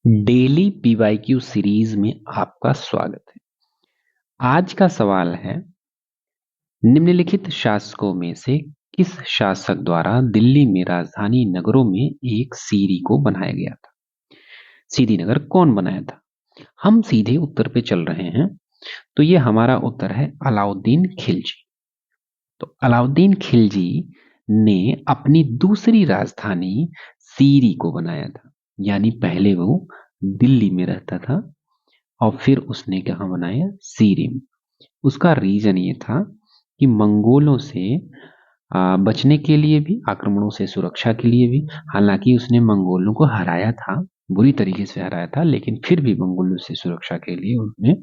Daily PYQ series में आपका स्वागत है। आज का सवाल है, निम्नलिखित शासकों में से किस शासक द्वारा दिल्ली में राजधानी नगरों में एक सीरी को बनाया गया था? सीरी नगर कौन बनाया था? हम सीधे उत्तर पे चल रहे हैं, तो ये हमारा उत्तर है अलाउद्दीन खिलजी। तो अलाउद्दीन खिलजी ने अपनी दूसरी राजधानी सीरी को बनाया था, यानी पहले वो दिल्ली में रहता था और फिर उसने कहाँ बनाया? सीरी में। उसका रीजन ये था कि मंगोलों से बचने के लिए भी, आक्रमणों से सुरक्षा के लिए भी। हालांकि उसने मंगोलों को हराया था, बुरी तरीके से हराया था, लेकिन फिर भी मंगोलों से सुरक्षा के लिए उन्होंने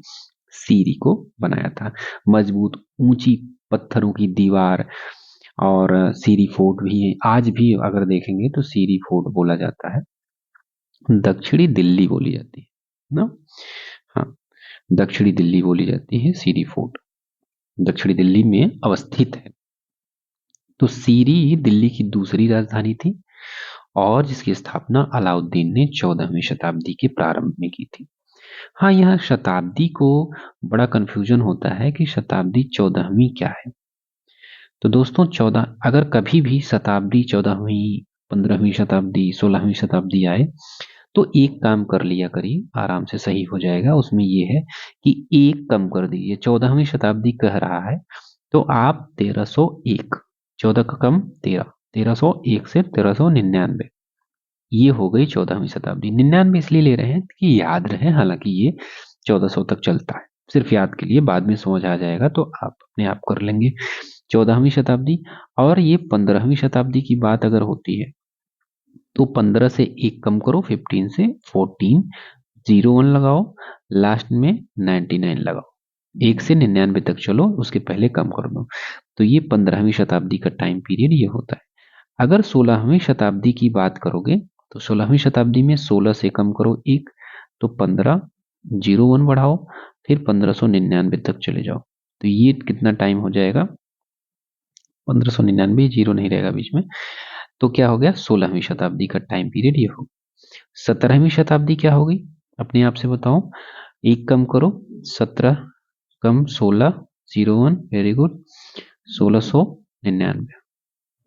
सीरी को बनाया था। मजबूत ऊंची पत्थरों की दीवार और सीरी फोर्ट भी है। आज भी अगर देखेंगे तो सीरी फोर्ट बोला जाता है, दक्षिणी दिल्ली बोली जाती है ना। हाँ, दक्षिणी दिल्ली बोली जाती है। सीरी फोर्ट दक्षिणी दिल्ली में अवस्थित है। तो सीरी दिल्ली की दूसरी राजधानी थी और जिसकी स्थापना अलाउद्दीन ने 14वीं शताब्दी के प्रारंभ में की थी। हाँ, यहाँ शताब्दी को बड़ा कंफ्यूजन होता है कि शताब्दी 14वीं क्या है। तो दोस्तों 14, अगर कभी भी शताब्दी 14वीं, 15वीं शताब्दी, 16वीं शताब्दी आए तो एक काम कर लिया करिए, आराम से सही हो जाएगा। उसमें ये है कि एक कम कर दीजिए। 14वीं शताब्दी कह रहा है तो आप 1301, 14 का कम 13, 1301 से 1399, ये हो गई 14वीं शताब्दी। 99 इसलिए ले रहे हैं कि याद रहे, हालांकि ये 1400 तक चलता है, सिर्फ याद के लिए। बाद में समझ आ जाएगा तो आप अपने आप कर लेंगे। 14वीं शताब्दी। और ये 15वीं शताब्दी की बात अगर होती है तो 15 से एक कम करो, 15 से 14, 01 लगाओ, लास्ट में 99 लगाओ, 1 से 99 तक चलो, उसके पहले कम कर दो। तो ये 15वीं शताब्दी का टाइम पीरियड ये होता है। अगर 16वीं शताब्दी की बात करोगे तो 16वीं शताब्दी में 16 से कम करो एक, तो 15, 01 बढ़ाओ, फिर 1599 तक चले जाओ। तो ये कितना टाइम हो जाएगा? 1599, जीरो नहीं रहेगा बीच में, तो क्या हो गया? 16वीं शताब्दी का टाइम पीरियड ये हो। 17वीं शताब्दी क्या होगी अपने आप से बताओ? एक कम करो, 17 कम 16, 01, वेरी गुड, 1699।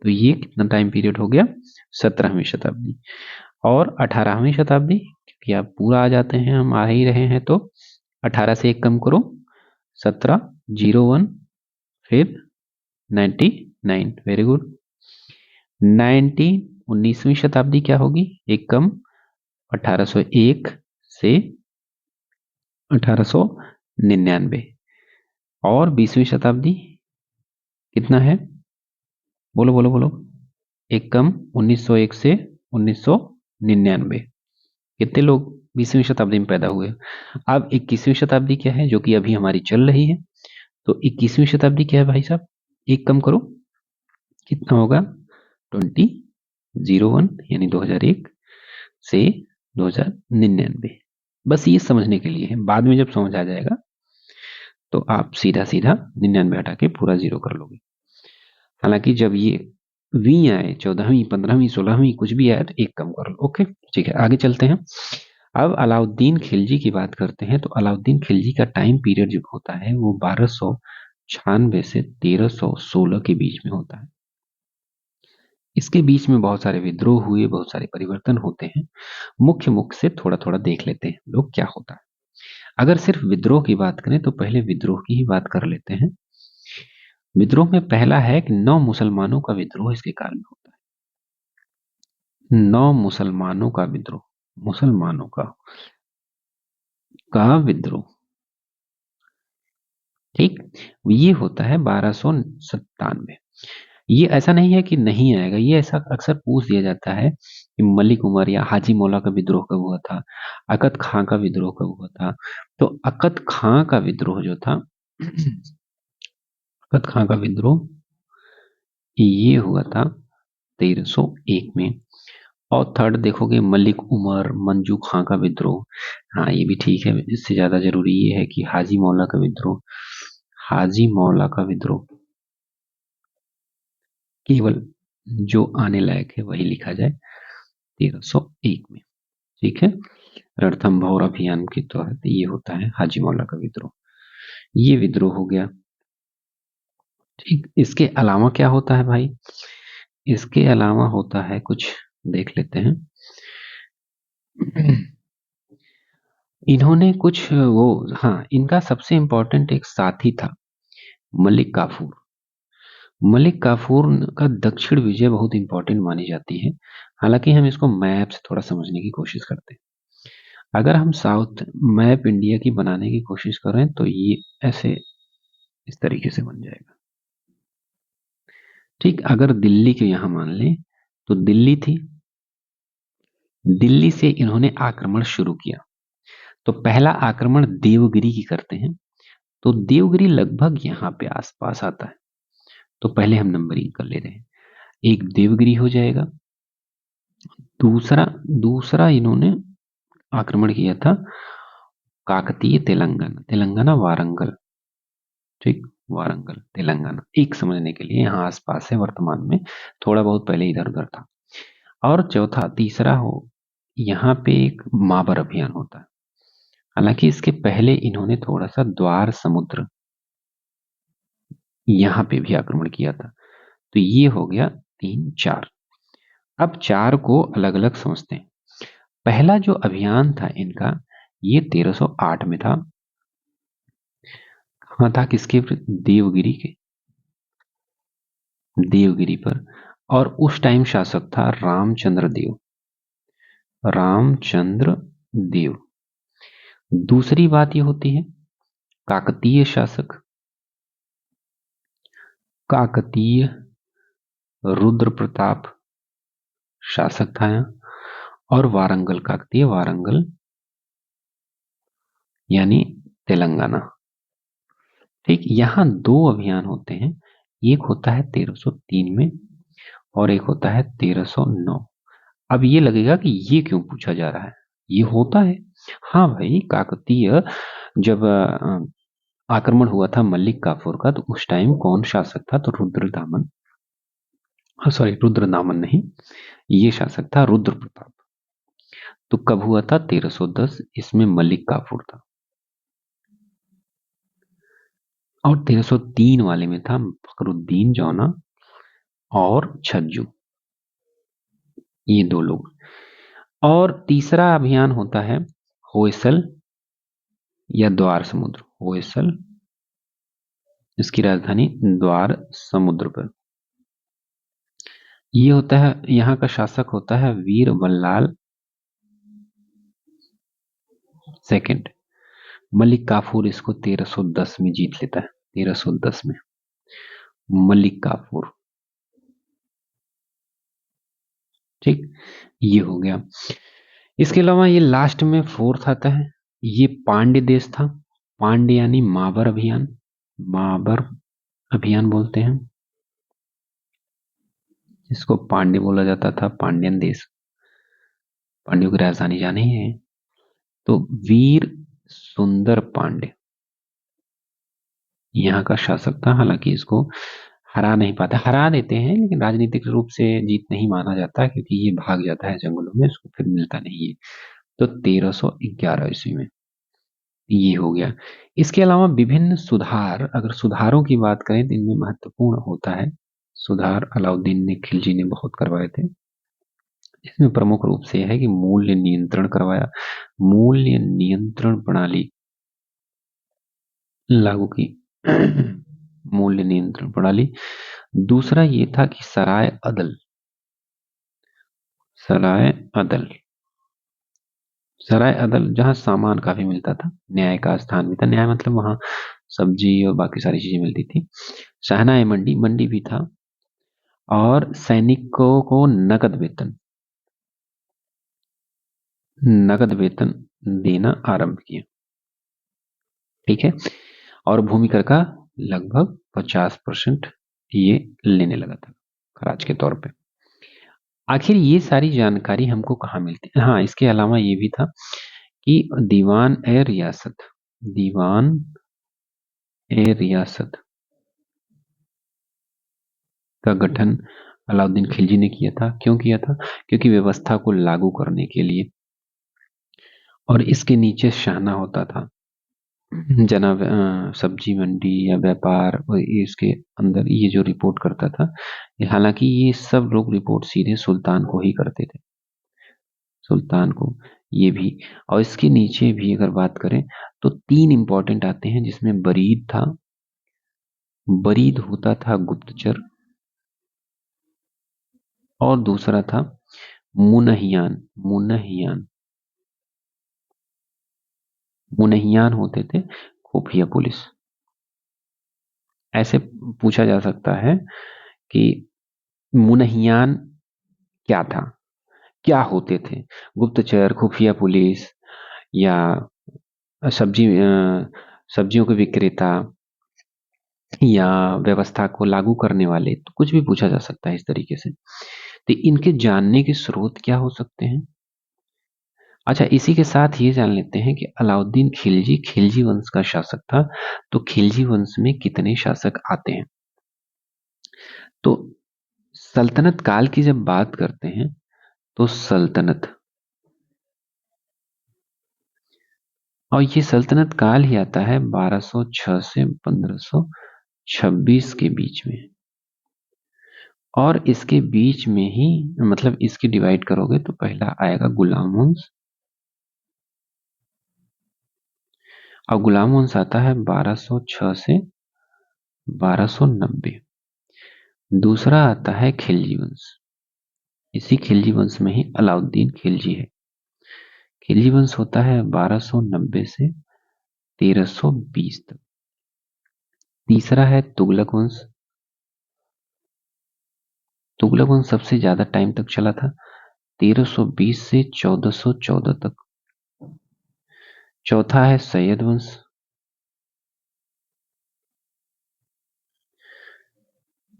तो ये कितना टाइम पीरियड हो गया? 17वीं शताब्दी। और 18वीं शताब्दी, क्योंकि आप पूरा आ जाते हैं, हम आ ही रहे हैं, तो 18 से एक कम करो, 17, 01, फिर 99, वेरी गुड। 19वीं शताब्दी क्या होगी? एक कम, 1801 से 1899। और 20वीं शताब्दी कितना है? बोलो बोलो बोलो। एक कम, 1901 से 1999। कितने लोग 20वीं शताब्दी में पैदा हुए? अब 21वीं शताब्दी क्या है, जो कि अभी हमारी चल रही है? तो 21वीं शताब्दी क्या है भाई साहब? एक कम करो, कितना होगा? 2001, यानी 2001 से 2099। बस ये समझने के लिए है, बाद में जब समझ आ जाएगा तो आप सीधा सीधा 99 हटा के पूरा जीरो कर लोगे। हालांकि जब ये वी आए, 14वीं, 15वीं, 16वीं, कुछ भी आए तो एक कम कर लो। ओके, ठीक है, आगे चलते हैं। अब अलाउद्दीन खिलजी की बात करते हैं। तो अलाउद्दीन खिलजी का टाइम पीरियड जो होता है वो 1296 से 1316 के बीच में होता है। इसके बीच में बहुत सारे विद्रोह हुए, बहुत सारे परिवर्तन होते हैं। मुख्य मुख्य से थोड़ा थोड़ा देख लेते हैं लोग क्या होता है। अगर सिर्फ विद्रोह की बात करें तो पहले विद्रोह की ही बात कर लेते हैं। विद्रोह में पहला है कि 9 मुसलमानों का विद्रोह इसके काल में होता है। 9 मुसलमानों का विद्रोह, मुसलमानों का विद्रोह, ठीक, ये होता है 1297। ये ऐसा नहीं है कि नहीं आएगा, ये ऐसा अक्सर पूछ दिया जाता है कि मलिक उमर या हाजी मौला का विद्रोह कब हुआ था, अकत खां का विद्रोह कब हुआ था। तो अकत खां का विद्रोह जो था अकत खां का विद्रोह ये हुआ था 1301 में। और थर्ड देखोगे मलिक उमर, मंजू खां का विद्रोह। हाँ, ये भी ठीक है। इससे ज्यादा जरूरी ये है कि हाजी मौला का विद्रोह, हाजी मौला का विद्रोह केवल जो आने लायक है वही लिखा जाए 1301 में, ठीक है। रणथंभौर अभियान के तहत ये होता है हाजी मौला का विद्रोह। ये विद्रोह हो गया। ठीक, इसके अलावा क्या होता है भाई? इसके अलावा होता है कुछ, देख लेते हैं। इन्होंने कुछ वो, हाँ, इनका सबसे इंपॉर्टेंट एक साथी था, मलिक काफूर। मलिक काफूर का दक्षिण विजय बहुत इंपॉर्टेंट मानी जाती है। हालांकि हम इसको मैप से थोड़ा समझने की कोशिश करते हैं। अगर हम साउथ मैप इंडिया की बनाने की कोशिश करें तो ये ऐसे इस तरीके से बन जाएगा। ठीक, अगर दिल्ली के यहां मान लें तो दिल्ली थी, दिल्ली से इन्होंने आक्रमण शुरू किया। तो पहला आक्रमण देवगिरी की करते हैं। तो देवगिरी लगभग यहाँ पे आसपास आता है। तो पहले हम नंबरिंग कर ले रहे हैं। एक देवगिरी हो जाएगा। दूसरा दूसरा इन्होंने आक्रमण किया था काकतीय तेलंगाना, तेलंगाना वारंगल। ठीक, वारंगल तेलंगाना, एक समझने के लिए यहाँ आसपास है वर्तमान में, थोड़ा बहुत पहले इधर उधर था। और चौथा तीसरा हो, यहाँ पे एक माबर अभियान होता है। हालांकि इसके पहले इन्होंने थोड़ा सा द्वार समुद्र यहाँ पे भी आक्रमण किया था। तो ये हो गया 3 4। अब 4 को अलग अलग समझते हैं। पहला जो अभियान था इनका, ये 1308 में था। कहाँ था? किसके? देवगिरी के, देवगिरी पर। और उस टाइम शासक था रामचंद्र देव, रामचंद्र देव। दूसरी बात ये होती है काकतीय शासक, काकतीय रुद्र प्रताप शासक था यहाँ। और वारंगल, काकतीय वारंगल यानी तेलंगाना। ठीक, यहाँ 2 अभियान होते हैं। एक होता है 1303 में और एक होता है 1309। अब ये लगेगा कि ये क्यों पूछा जा रहा है, ये होता है। हाँ भाई, काकतीय जब आक्रमण हुआ था मलिक काफूर का, तो उस टाइम कौन शासक था? तो रुद्रदामन, सॉरी रुद्रदामन नहीं, ये शासक था रुद्र प्रताप। तो कब हुआ था? 1310। इसमें मलिक काफूर था। और 1303 वाले में था फखरुद्दीन जौना और छज्जू, ये 2 लोग। और तीसरा अभियान होता है होयसल या द्वार समुद्र। होयसल, इसकी राजधानी द्वार समुद्र पर। ये होता है, यहाँ का शासक होता है वीर बल्लाल सेकंड। मलिक काफूर इसको 1310 में जीत लेता है। 1310 में मलिक काफूर। ठीक, ये हो गया। इसके अलावा ये लास्ट में 4th आता है, ये पांड्य देश था। पांड्य यानी माबर अभियान, माबर अभियान बोलते हैं इसको। पांड्य बोला जाता था, पांड्यन देश। पांड्यों की राजधानी जानी है। तो वीर सुंदर पांड्य यहाँ का शासक था। हालांकि इसको हरा नहीं पाता, हरा देते हैं लेकिन राजनीतिक रूप से जीत नहीं माना जाता, क्योंकि ये भाग जाता है जंगलों में, इसको फिर मिलता नहीं है। तो 1311 ईस्वी में ये हो गया। इसके अलावा विभिन्न सुधार, अगर सुधारों की बात करें तो इनमें महत्वपूर्ण होता है सुधार अलाउद्दीन ने, खिलजी ने बहुत करवाए थे। इसमें प्रमुख रूप से है कि मूल्य नियंत्रण करवाया, मूल्य नियंत्रण प्रणाली लागू की। मूल्य नियंत्रण प्रणाली। दूसरा ये था कि सराय अदल, सराय अदल, सराय अदल जहां सामान काफी मिलता था, न्याय का स्थान भी था। न्याय मतलब वहां सब्जी और बाकी सारी चीजें मिलती थी। शहनाई मंडी, मंडी भी था। और सैनिकों को नकद वेतन, नकद वेतन देना आरंभ किया। ठीक है। और भूमि कर का लगभग 50% ये लेने लगा था खराज के तौर पे। आखिर ये सारी जानकारी हमको कहाँ मिलती है? हाँ, इसके अलावा ये भी था कि दीवान ए रियासत, दीवान ए रियासत का गठन अलाउद्दीन खिलजी ने किया था। क्यों किया था? क्योंकि व्यवस्था को लागू करने के लिए। और इसके नीचे शाहना होता था, जनाब सब्जी मंडी या व्यापार, और ये इसके अंदर ये जो रिपोर्ट करता था, हालांकि ये सब लोग रिपोर्ट सीधे सुल्तान को ही करते थे, सुल्तान को। ये भी, और इसके नीचे भी अगर बात करें तो तीन इंपॉर्टेंट आते हैं, जिसमें बरीद था, बरीद होता था गुप्तचर, और दूसरा था मुनहियान, मुनहियान, मुनहियान होते थे खुफिया पुलिस। ऐसे पूछा जा सकता है कि मुनहियान क्या था, क्या होते थे, गुप्तचर, खुफिया पुलिस, या सब्जियों के विक्रेता, या व्यवस्था को लागू करने वाले, तो कुछ भी पूछा जा सकता है इस तरीके से। तो इनके जानने के स्रोत क्या हो सकते हैं। अच्छा, इसी के साथ ये जान लेते हैं कि अलाउद्दीन खिलजी, खिलजी वंश का शासक था, तो खिलजी वंश में कितने शासक आते हैं। तो सल्तनत काल की जब बात करते हैं तो सल्तनत, और ये सल्तनत काल ही आता है 1206 से 1526 के बीच में, और इसके बीच में ही, मतलब इसकी डिवाइड करोगे तो पहला आएगा गुलाम वंश, और गुलाम वंश आता है 1206 से 1290। दूसरा आता है खिलजी वंश, इसी खिलजी वंश में ही अलाउद्दीन खिलजी है। खिलजी वंश होता है 1290 से 1320 तक। तीसरा है तुगलक वंश, तुगलक वंश सबसे ज्यादा टाइम तक चला था, 1320 से 1414 तक। चौथा है सैयद वंश,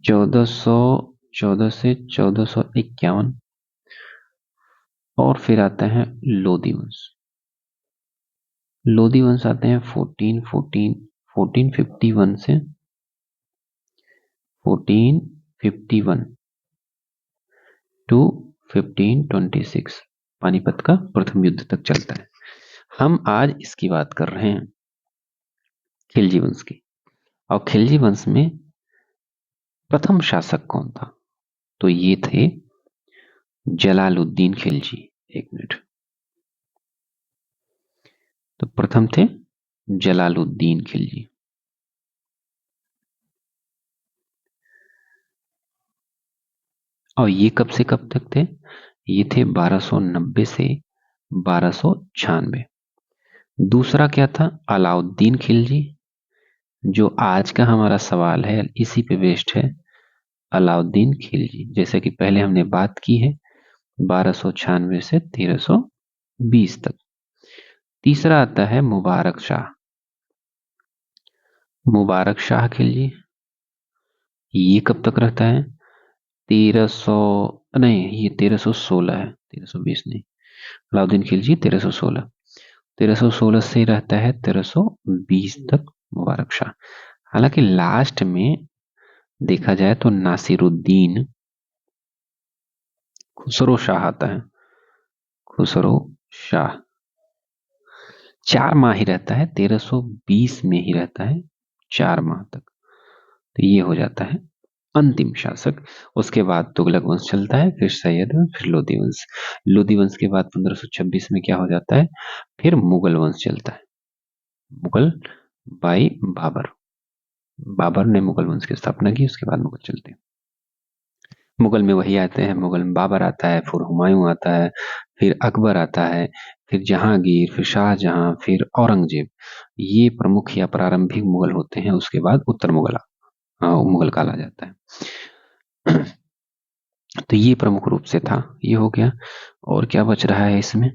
1414 से 1451। और फिर आता है लोदी वंश, लोदी वंश आते हैं 1451 से 1451 टू 1526, पानीपत का प्रथम युद्ध तक चलता है। हम आज इसकी बात कर रहे हैं, खिलजी वंश की। और खिलजी वंश में प्रथम शासक कौन था, तो ये थे जलालुद्दीन खिलजी। एक मिनट, तो प्रथम थे जलालुद्दीन खिलजी। और ये कब से कब तक थे, ये थे 1290 से 1296। दूसरा क्या था, अलाउद्दीन खिलजी, जो आज का हमारा सवाल है इसी पे बेस्ड है, अलाउद्दीन खिलजी, जैसे कि पहले हमने बात की है 1296 से 1320 तक। तीसरा आता है मुबारक शाह, मुबारक शाह खिलजी, ये कब तक रहता है, 1300, नहीं ये 1316 है, 1320 नहीं, अलाउद्दीन खिलजी 1316, 1316 से रहता है 1320 तक मुबारक शाह। हालांकि लास्ट में देखा जाए तो नासिरुद्दीन खुसरो शाह आता है, खुसरो शाह 4 माह ही रहता है, 1320 में ही रहता है 4 माह तक। तो ये हो जाता है अंतिम शासक। उसके बाद तुगलक वंश चलता है, फिर सैयद वंश, फिर लोदी वंश। लोदी वंश के बाद 1526 में क्या हो जाता है, फिर मुगल वंश चलता है, मुगल बाई बाबर, बाबर ने मुगल वंश की स्थापना की, उसके बाद मुगल चलते हैं। मुगल में वही आते हैं, मुगल में बाबर आता है, फिर हुमायूं आता है, फिर अकबर आता है, फिर जहांगीर, फिर शाहजहां, फिर औरंगजेब। ये प्रमुख या प्रारंभिक मुगल होते हैं। उसके बाद उत्तर मुगल, मुगल काल आ जाता है। तो ये प्रमुख रूप से था, ये हो गया। और क्या बच रहा है इसमें,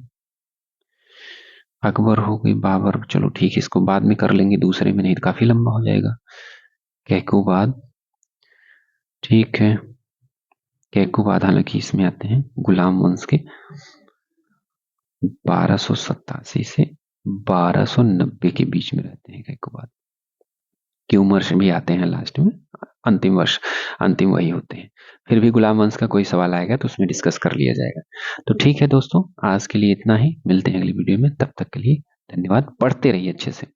अकबर हो गई, बाबर, चलो ठीक है, इसको बाद में कर लेंगे दूसरे में, नहीं तो काफी लंबा हो जाएगा। कैकोबाद, ठीक है, कैकोबाद, हालांकि इसमें आते हैं गुलाम वंश के 1287 से 1290 के बीच में रहते हैं कैकोबाद, की उम्र से भी आते हैं लास्ट में, अंतिम वर्ष अंतिम वही होते हैं। फिर भी गुलाम वंश का कोई सवाल आएगा तो उसमें डिस्कस कर लिया जाएगा। तो ठीक है दोस्तों, आज के लिए इतना ही, मिलते हैं अगली वीडियो में, तब तक के लिए धन्यवाद। पढ़ते रहिए अच्छे से।